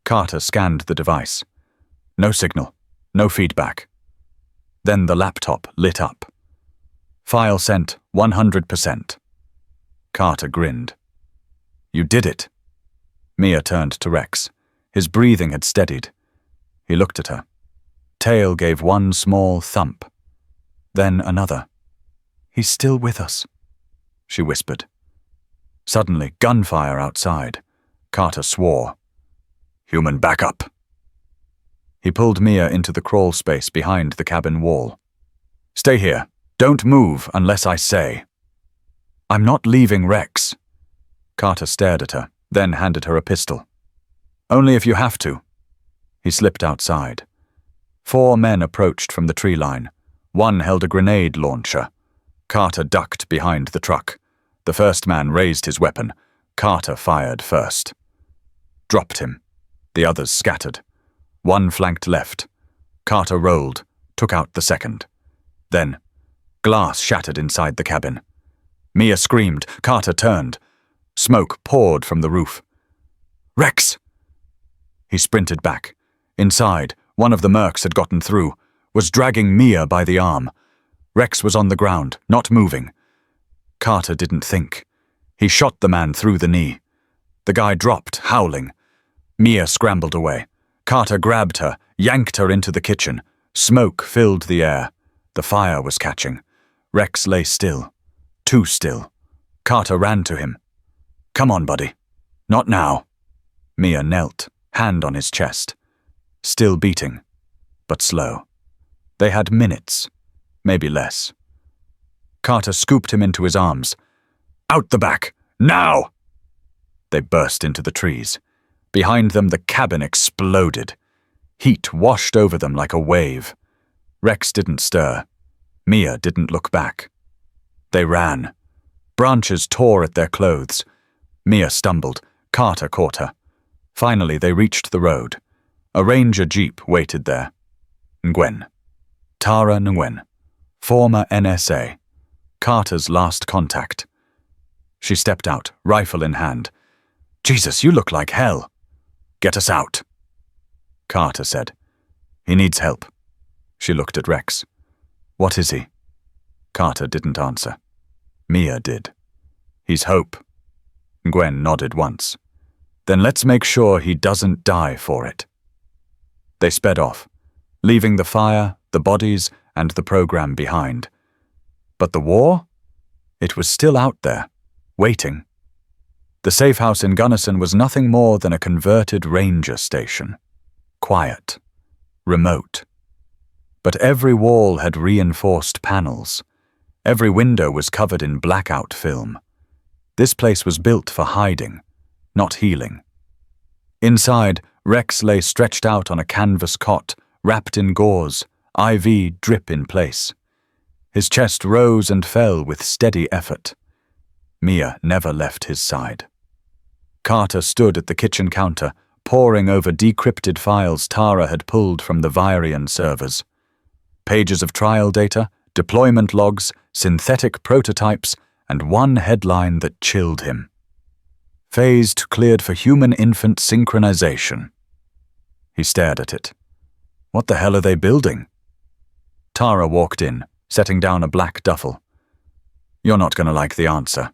Carter scanned the device. No signal. No feedback. Then the laptop lit up. File sent 100%. Carter grinned. You did it. Mia turned to Rex. His breathing had steadied. He looked at her. Tail gave one small thump. Then another. He's still with us, she whispered. Suddenly, gunfire outside. Carter swore. Human backup. He pulled Mia into the crawl space behind the cabin wall. Stay here. Don't move unless I say. I'm not leaving Rex. Carter stared at her, then handed her a pistol. Only if you have to. He slipped outside. 4 men approached from the tree line. One held a grenade launcher. Carter ducked behind the truck. The first man raised his weapon. Carter fired first. Dropped him. The others scattered. One flanked left. Carter rolled, took out the second. Then, glass shattered inside the cabin. Mia screamed. Carter turned. Smoke poured from the roof. Rex! He sprinted back. Inside, one of the mercs had gotten through, was dragging Mia by the arm. Rex was on the ground, not moving. Carter didn't think. He shot the man through the knee. The guy dropped, howling. Mia scrambled away. Carter grabbed her, yanked her into the kitchen. Smoke filled the air. The fire was catching. Rex lay still. Too still. Carter ran to him. Come on, buddy. Not now. Mia knelt, hand on his chest. Still beating, but slow. They had minutes, maybe less. Carter scooped him into his arms. Out the back, now! They burst into the trees. Behind them, the cabin exploded. Heat washed over them like a wave. Rex didn't stir. Mia didn't look back. They ran. Branches tore at their clothes. Mia stumbled. Carter caught her. Finally, they reached the road. A Ranger jeep waited there. Nguyen. Tara Nguyen. Former NSA. Carter's last contact. She stepped out, rifle in hand. "Jesus, you look like hell." "Get us out," Carter said. "He needs help." She looked at Rex. "What is he?" Carter didn't answer. Mia did. "He's hope." Nguyen nodded once. "Then let's make sure he doesn't die for it." They sped off, leaving the fire, the bodies, and the program behind. But the war? It was still out there, waiting. The safe house in Gunnison was nothing more than a converted ranger station. Quiet. Remote. But every wall had reinforced panels. Every window was covered in blackout film. This place was built for hiding, not healing. Inside, Rex lay stretched out on a canvas cot, wrapped in gauze, IV drip in place. His chest rose and fell with steady effort. Mia never left his side. Carter stood at the kitchen counter, poring over decrypted files Tara had pulled from the Vyrian servers. Pages of trial data, deployment logs, synthetic prototypes, and one headline that chilled him. "Phased cleared for human infant synchronization." He stared at it. What the hell are they building? Tara walked in, setting down a black duffel. "You're not going to like the answer."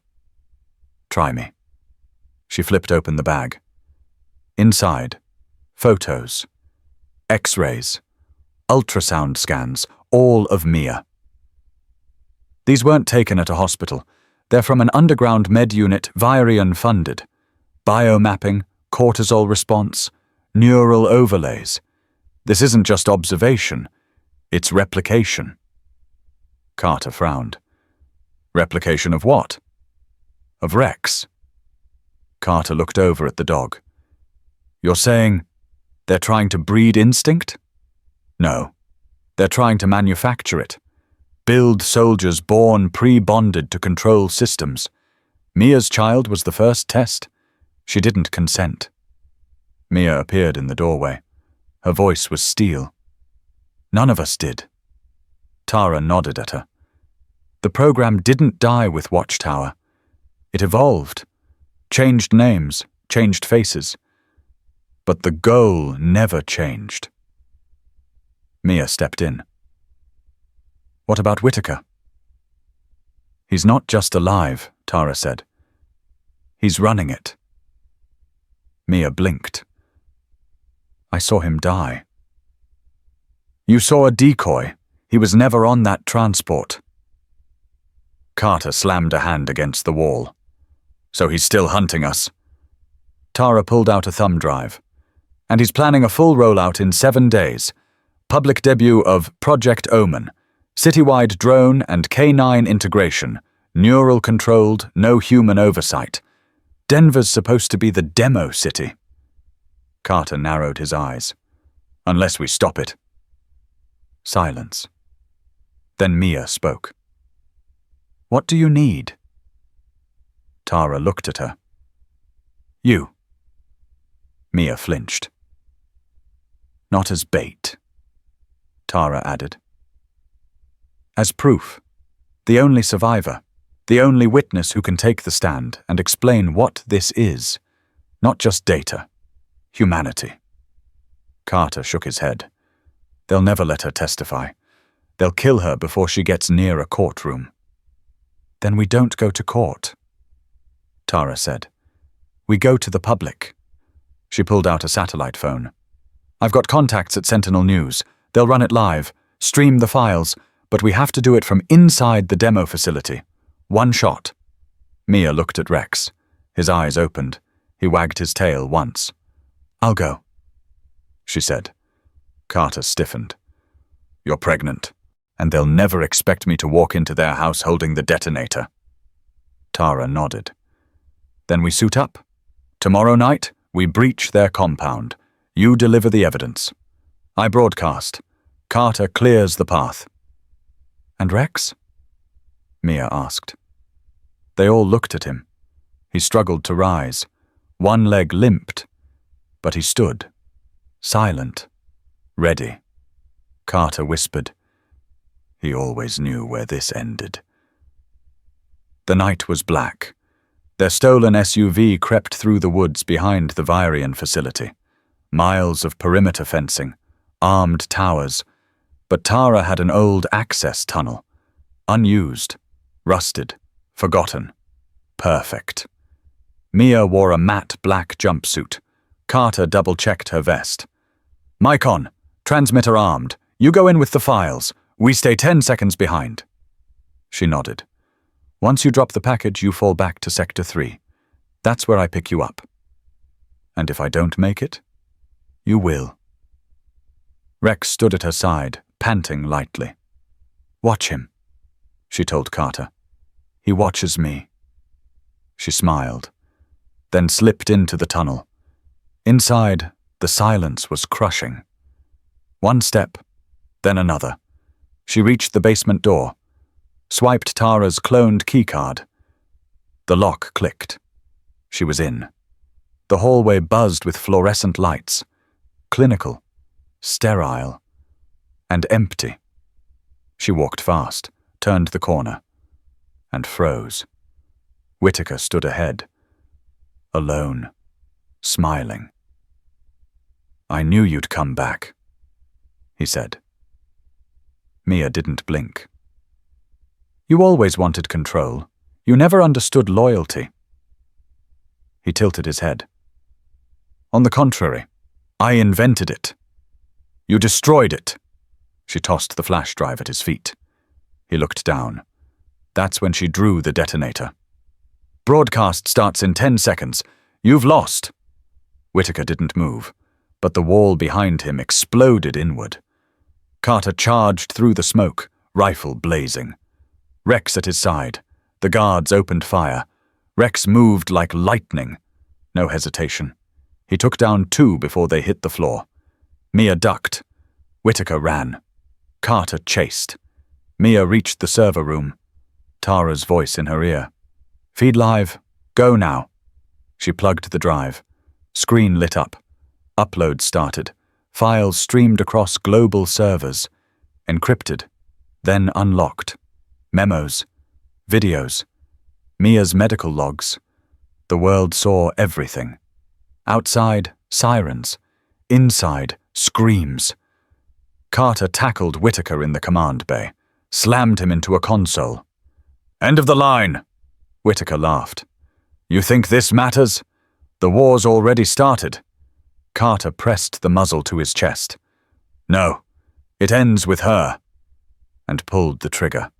"Try me." She flipped open the bag. Inside, photos, X-rays, ultrasound scans, all of Mia. These weren't taken at a hospital. They're from an underground med unit Vyrian funded. Biomapping, cortisol response, neural overlays. This isn't just observation, it's replication. Carter frowned. Replication of what? Of Rex. Carter looked over at the dog. "You're saying they're trying to breed instinct?" "No. They're trying to manufacture it. Build soldiers born pre-bonded to control systems. Mia's child was the first test. She didn't consent." Mia appeared in the doorway. Her voice was steel. "None of us did." Tara nodded at her. "The program didn't die with Watchtower. It evolved. Changed names, changed faces. But the goal never changed." Mia stepped in. "What about Whitaker?" "He's not just alive," Tara said. "He's running it." Mia blinked. "I saw him die." "You saw a decoy. He was never on that transport." Carter slammed a hand against the wall. "So he's still hunting us." Tara pulled out a thumb drive. "And he's planning a full rollout in 7 days. Public debut of Project Omen. Citywide drone and K9 integration. Neural controlled, no human oversight. Denver's supposed to be the demo city." Carter narrowed his eyes. "Unless we stop it." Silence. Then Mia spoke. "What do you need?" Tara looked at her. "You." Mia flinched. "Not as bait," Tara added. "As proof. The only survivor. The only witness who can take the stand and explain what this is. Not just data. Humanity." Carter shook his head. "They'll never let her testify. They'll kill her before she gets near a courtroom." "Then we don't go to court," Tara said. "We go to the public." She pulled out a satellite phone. "I've got contacts at Sentinel News. They'll run it live, stream the files, but we have to do it from inside the demo facility. 1 shot." Mia looked at Rex. His eyes opened. He wagged his tail once. "I'll go," she said. Carter stiffened. "You're pregnant, and they'll never expect me to walk into their house holding the detonator." Tara nodded. "Then we suit up. Tomorrow night, We breach their compound. You deliver the evidence. I broadcast. Carter clears the path. And Rex? Mia asked. They all looked at him. He struggled to rise. One leg limped, but he stood, silent, ready. Carter whispered. He always knew where this ended. The night was black. Their stolen SUV crept through the woods behind the Vyrian facility. Miles of perimeter fencing, armed towers, but Tara had an old access tunnel. Unused, rusted, forgotten. Perfect. Mia wore a matte black jumpsuit. Carter double-checked her vest. Mic on. Transmitter armed. You go in with the files. We stay 10 seconds behind. She nodded. Once you drop the package, you fall back to Sector 3. That's where I pick you up. And if I don't make it, you will. Rex stood at her side, panting lightly. Watch him, she told Carter. He watches me. She smiled, then slipped into the tunnel. Inside, the silence was crushing. One step, then another. She reached the basement door, swiped Tara's cloned keycard. The lock clicked. She was in. The hallway buzzed with fluorescent lights, clinical, sterile, and empty. She walked fast, turned the corner, and froze. Whitaker stood ahead, alone, smiling. I knew you'd come back, he said. Mia didn't blink. You always wanted control. You never understood loyalty. He tilted his head. On the contrary, I invented it. You destroyed it. She tossed the flash drive at his feet. He looked down. That's when she drew the detonator. Broadcast starts in 10 seconds. You've lost. Whitaker didn't move, but the wall behind him exploded inward. Carter charged through the smoke, rifle blazing. Rex at his side. The guards opened fire. Rex moved like lightning. No hesitation. He took down 2 before they hit the floor. Mia ducked. Whitaker ran. Carter chased. Mia reached the server room. Tara's voice in her ear. Feed live. Go now. She plugged the drive. Screen lit up. Upload started. Files streamed across global servers. Encrypted. Then unlocked. Memos. Videos. Mia's medical logs. The world saw everything. Outside, sirens. Inside, screams. Carter tackled Whitaker in the command bay, slammed him into a console. End of the line, Whitaker laughed. You think this matters? The war's already started. Carter pressed the muzzle to his chest. No, it ends with her, and pulled the trigger.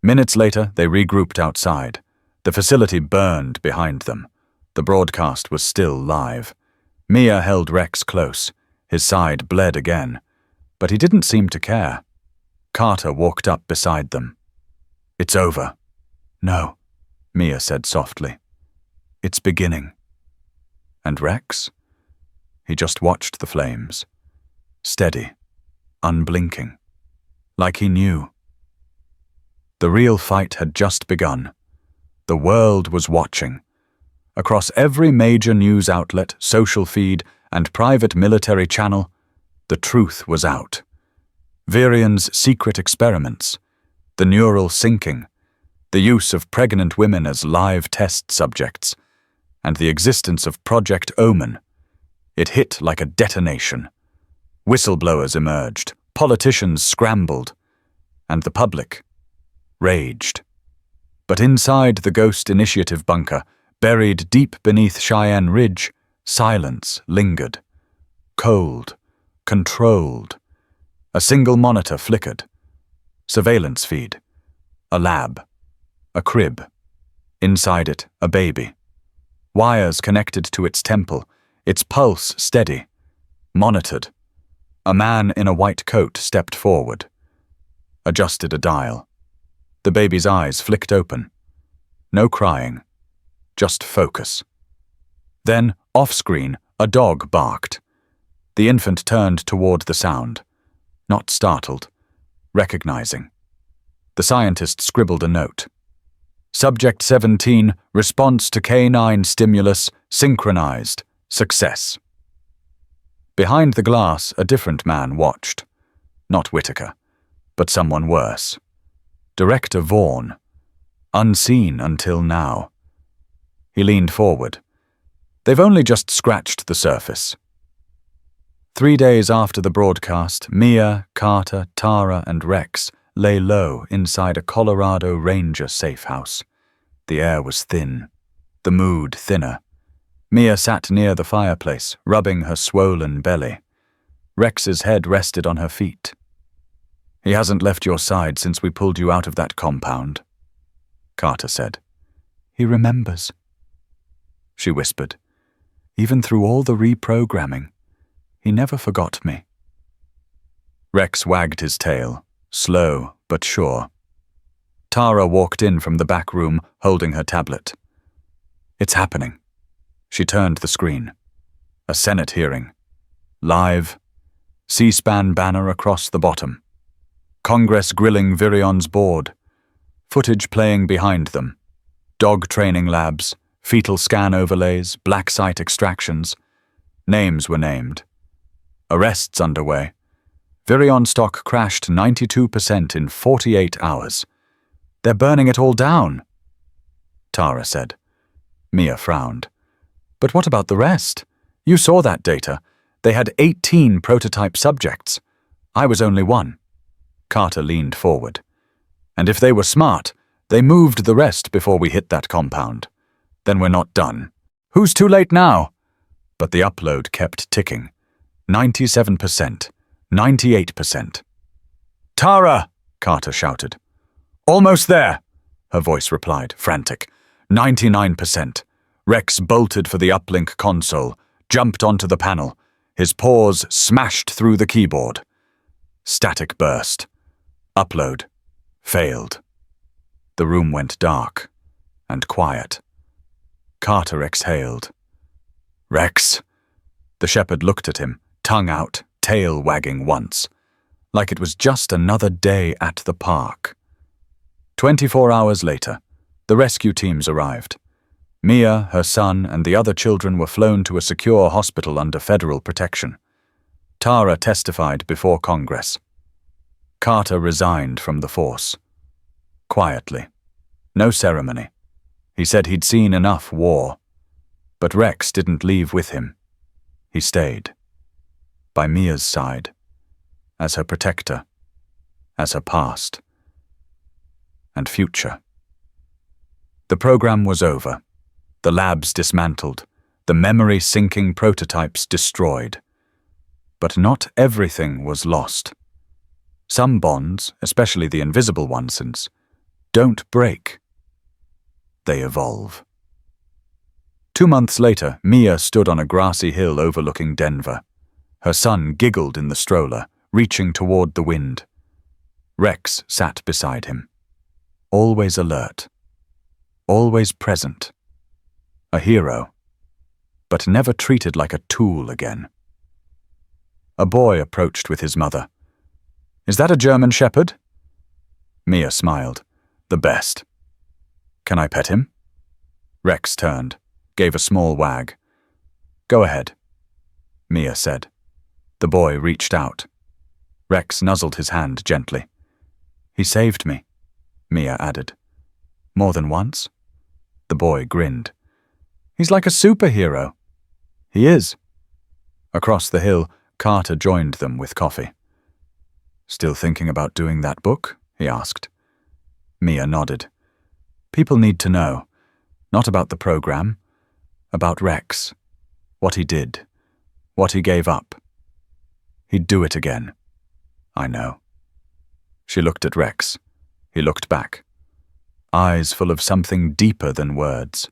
Minutes later, they regrouped outside. The facility burned behind them. The broadcast was still live. Mia held Rex close. His side bled again, but he didn't seem to care. Carter walked up beside them. It's over. No, Mia said softly. It's beginning. And Rex? He just watched the flames. Steady, unblinking, like he knew. The real fight had just begun. The world was watching. Across every major news outlet, social feed, and private military channel, the truth was out. Vyrian's secret experiments, the neural syncing, the use of pregnant women as live test subjects, and the existence of Project Omen. It hit like a detonation. Whistleblowers emerged, politicians scrambled, and the public raged. But inside the Ghost Initiative bunker, buried deep beneath Cheyenne Ridge, silence lingered. Cold, controlled. A single monitor flickered. Surveillance feed. A lab. A crib. Inside it, a baby. Wires connected to its temple, its pulse steady. Monitored. A man in a white coat stepped forward. Adjusted a dial. The baby's eyes flicked open. No crying. Just focus. Then, off-screen, a dog barked. The infant turned toward the sound, not startled, recognizing. The scientist scribbled a note. Subject 17, response to canine stimulus, synchronized, success. Behind the glass, a different man watched. Not Whitaker, but someone worse. Director Vaughn, unseen until now. He leaned forward. They've only just scratched the surface. 3 days after the broadcast, Mia, Carter, Tara, and Rex lay low inside a Colorado Ranger safe house. The air was thin, the mood thinner. Mia sat near the fireplace, rubbing her swollen belly. Rex's head rested on her feet. "He hasn't left your side since we pulled you out of that compound," Carter said. "He remembers," she whispered. "Even through all the reprogramming, he never forgot me." Rex wagged his tail, slow but sure. Tara walked in from the back room, holding her tablet. "It's happening." She turned the screen. A Senate hearing. Live. C-SPAN banner across the bottom. Congress grilling Virion's board. Footage playing behind them. Dog training labs, fetal scan overlays, black site extractions. Names were named. Arrests underway. Virion stock crashed 92% in 48 hours. "They're burning it all down," Tara said. Mia frowned. "But what about the rest? You saw that data. They had 18 prototype subjects. I was only one." Carter leaned forward. "And if they were smart, they moved the rest before we hit that compound. Then we're not done. Who's too late now?" But the upload kept ticking. 97%. 98%. "Tara!" Carter shouted. "Almost there," her voice replied, frantic. 99%. Rex bolted for the uplink console, jumped onto the panel. His paws smashed through the keyboard. Static burst. Upload. Failed. The room went dark and quiet. Carter exhaled. "Rex." The shepherd looked at him, tongue out, tail wagging once, like it was just another day at the park. 24 hours later, the rescue teams arrived. Mia, her son, and the other children were flown to a secure hospital under federal protection. Tara testified before Congress. Carter resigned from the force. Quietly. No ceremony. He said he'd seen enough war. But Rex didn't leave with him. He stayed. By Mia's side. As her protector. As her past. And future. The program was over. The labs dismantled. The memory-sinking prototypes destroyed. But not everything was lost. Some bonds, especially the invisible ones, don't break. They evolve. 2 months later, Mia stood on a grassy hill overlooking Denver. Her son giggled in the stroller, reaching toward the wind. Rex sat beside him. Always alert. Always present. A hero. But never treated like a tool again. A boy approached with his mother. "Is that a German shepherd?" Mia smiled. "The best." "Can I pet him?" Rex turned, gave a small wag. "Go ahead," Mia said. The boy reached out. Rex nuzzled his hand gently. "He saved me," Mia added. "More than once?" The boy grinned. "He's like a superhero." "He is." Across the hill, Carter joined them with coffee. "Still thinking about doing that book?" he asked. Mia nodded. "People need to know. Not about the program. About Rex. What he did. What he gave up. He'd do it again. I know." She looked at Rex. He looked back. Eyes full of something deeper than words.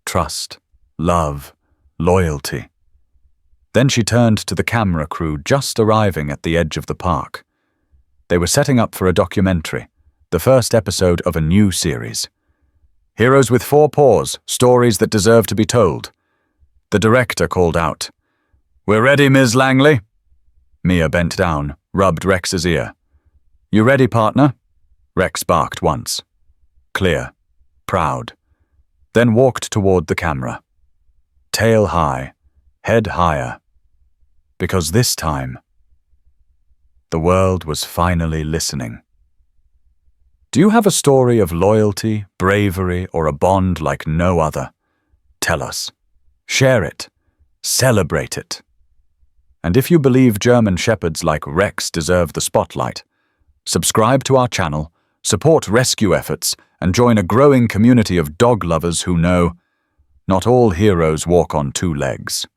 Trust, love, loyalty. Then she turned to the camera crew just arriving at the edge of the park. They were setting up for a documentary, the first episode of a new series. "Heroes with 4 paws, stories that deserve to be told." The director called out, "We're ready, Ms. Langley." Mia bent down, rubbed Rex's ear. "You ready, partner?" Rex barked once. Clear. Proud. Then walked toward the camera. Tail high, head higher. Because this time, the world was finally listening. Do you have a story of loyalty, bravery, or a bond like no other? Tell us. Share it. Celebrate it. And if you believe German Shepherds like Rex deserve the spotlight, subscribe to our channel, support rescue efforts, and join a growing community of dog lovers who know not all heroes walk on two legs.